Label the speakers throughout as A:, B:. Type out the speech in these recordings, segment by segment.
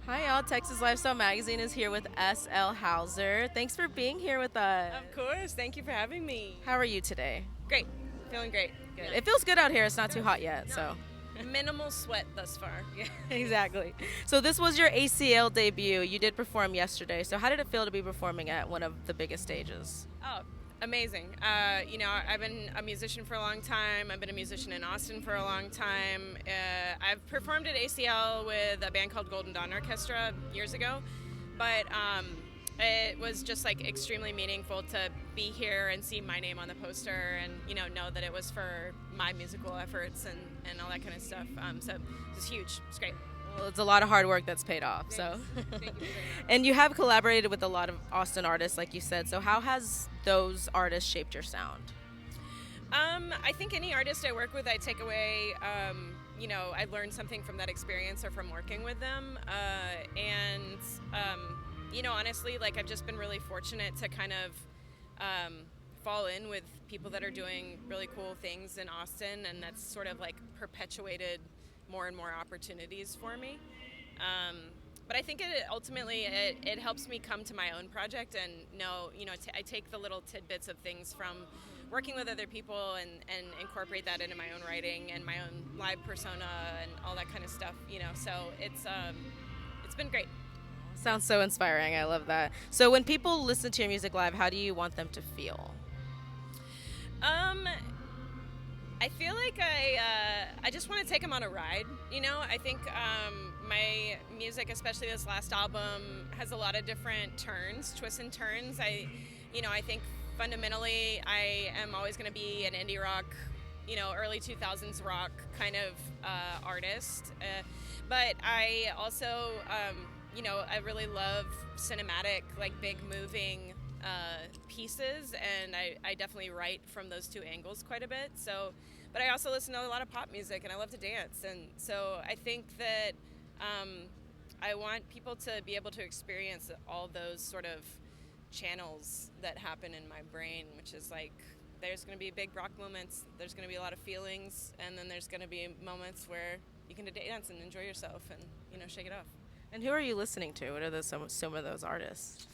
A: Hi, y'all. Texas Lifestyle Magazine is here with S.L. Hauser. Thanks for being here with us.
B: Of course. Thank you for having me.
A: How are you today?
B: Great. Feeling great.
A: Good. It feels good out here. It's not too hot yet, so.
B: Minimal sweat thus far.
A: Yeah, exactly. So this was your ACL debut. You did perform yesterday. So how did it feel to be performing at one of the biggest stages?
B: Oh, amazing. I've been a musician for a long time. I've been a musician in Austin for a long time. I've performed at ACL with a band called Golden Dawn Orchestra years ago. But it was just like extremely meaningful to be here and see my name on the poster and, know that it was for my musical efforts and all that kind of stuff. So it was huge. It's great.
A: Well, it's a lot of hard work that's paid off.
B: Thanks.
A: So,
B: Thank you very much.
A: And you have collaborated with a lot of Austin artists, like you said. So how has those artists shaped your sound?
B: I think any artist I work with, I take away, I learned something from that experience or from working with them. Honestly, like I've just been really fortunate to kind of fall in with people that are doing really cool things in Austin, and that's sort of like perpetuated more and more opportunities for me. But I think it helps me come to my own project and know, I take the little tidbits of things from working with other people and incorporate that into my own writing and my own live persona and all that kind of stuff, so it's been great.
A: Sounds so inspiring. I love that. So when people listen to your music live, how do you want them to feel?
B: I feel like I just want to take them on a ride. I think my music, especially this last album, has a lot of different twists and turns. I think fundamentally I am always going to be an indie rock, early 2000s rock kind of artist. But I also, I really love cinematic, like big moving pieces, and I definitely write from those two angles quite a bit. So, but I also listen to a lot of pop music, and I love to dance, and so I think that I want people to be able to experience all those sort of channels that happen in my brain, which is like there's going to be big rock moments, there's going to be a lot of feelings, and then there's going to be moments where you can dance and enjoy yourself and shake it off.
A: And who are you listening to? What are some of those artists?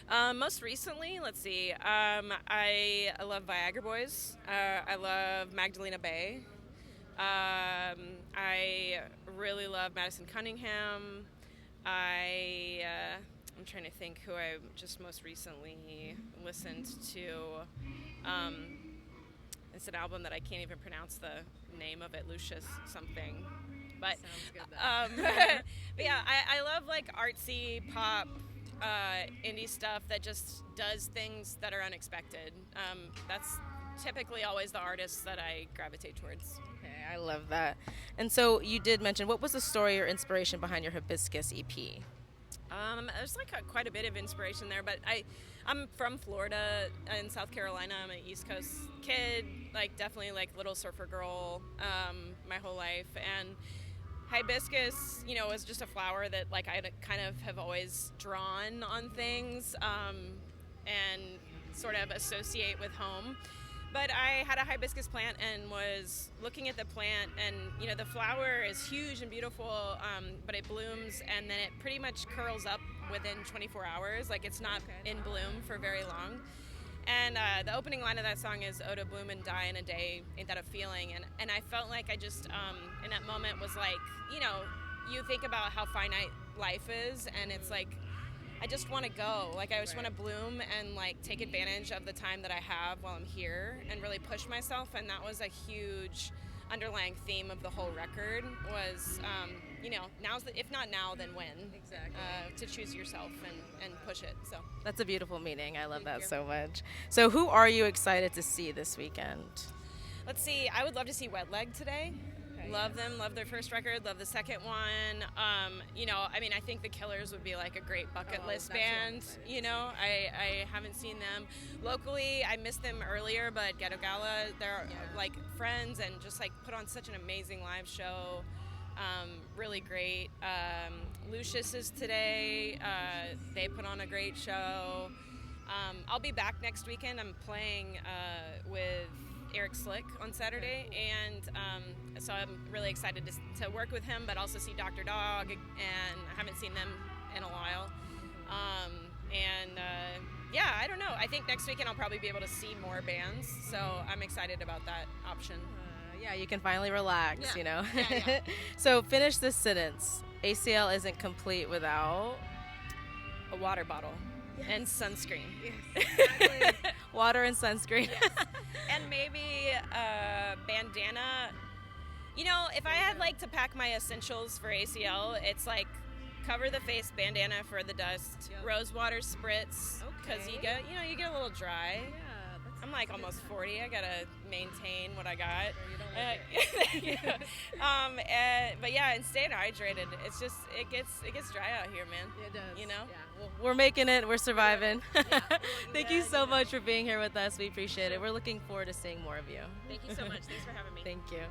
B: Most recently, let's see. I love Viagra Boys. I love Magdalena Bay. I really love Madison Cunningham. I'm trying to think who I just most recently listened to. It's an album that I can't even pronounce the name of it, Lucius something. But,
A: Sounds good,
B: but yeah, I love like artsy pop, indie stuff that just does things that are unexpected. That's typically always the artists that I gravitate towards.
A: Okay, I love that. And so you did mention, what was the story or inspiration behind your Hibiscus EP?
B: There's like quite a bit of inspiration there, but I'm from Florida and South Carolina. I'm an East Coast kid, like definitely like little surfer girl my whole life. And hibiscus, was just a flower that like I kind of have always drawn on things and sort of associate with home. But I had a hibiscus plant and was looking at the plant, and the flower is huge and beautiful, but it blooms and then it pretty much curls up within 24 hours. Like it's not in bloom for very long. And the opening line of that song is, "Oh, to bloom and die in a day, ain't that a feeling?" And I felt like I just in that moment was like, you think about how finite life is, and it's like I just want to go. Like, I just want to bloom and, like, take advantage of the time that I have while I'm here and really push myself. And that was a huge underlying theme of the whole record was, if not now, then when?
A: Exactly.
B: To choose yourself and push it. So
A: That's a beautiful meaning. I love
B: Thank
A: that
B: you.
A: so much. So who are you excited to see this weekend?
B: let's see. I would love to see Wet Leg today. Love them, love their first record, love the second one. I think the Killers would be like a great bucket list band. I haven't seen them locally. I missed them earlier, but Ghetto Gala, they're like friends and just like put on such an amazing live show. Really great. Lucius is today. They put on a great show. I'll be back next weekend. I'm playing with Eric Slick on Saturday, and so I'm really excited to work with him, but also see Dr. Dog, and I haven't seen them in a while. Yeah, I don't know. I think next weekend I'll probably be able to see more bands, so I'm excited about that option.
A: Yeah, you can finally relax,
B: Yeah.
A: you know.
B: Yeah.
A: So finish this sentence. ACL isn't complete without
B: A water bottle and sunscreen.
C: Yes, exactly.
A: water and sunscreen.
B: Yes. And maybe a bandana. You know, if I had like to pack my essentials for ACL, it's like cover the face, bandana for the dust,
C: Yep.
B: rose water spritz, because
C: Okay.
B: you get a little dry.
C: Yeah, that's
B: I'm like
C: good
B: almost
C: to know.
B: 40. I gotta maintain what I got.
C: You don't look it.
B: But yeah, and staying hydrated. It's just it gets dry out here, man.
C: It does.
B: You know?
C: Yeah. Well,
A: We're making it. We're surviving.
C: Yeah.
A: Thank you so much for being here with us. We appreciate it. We're looking forward to seeing more of you.
B: Thank you so much. Thanks for having me.
A: Thank you.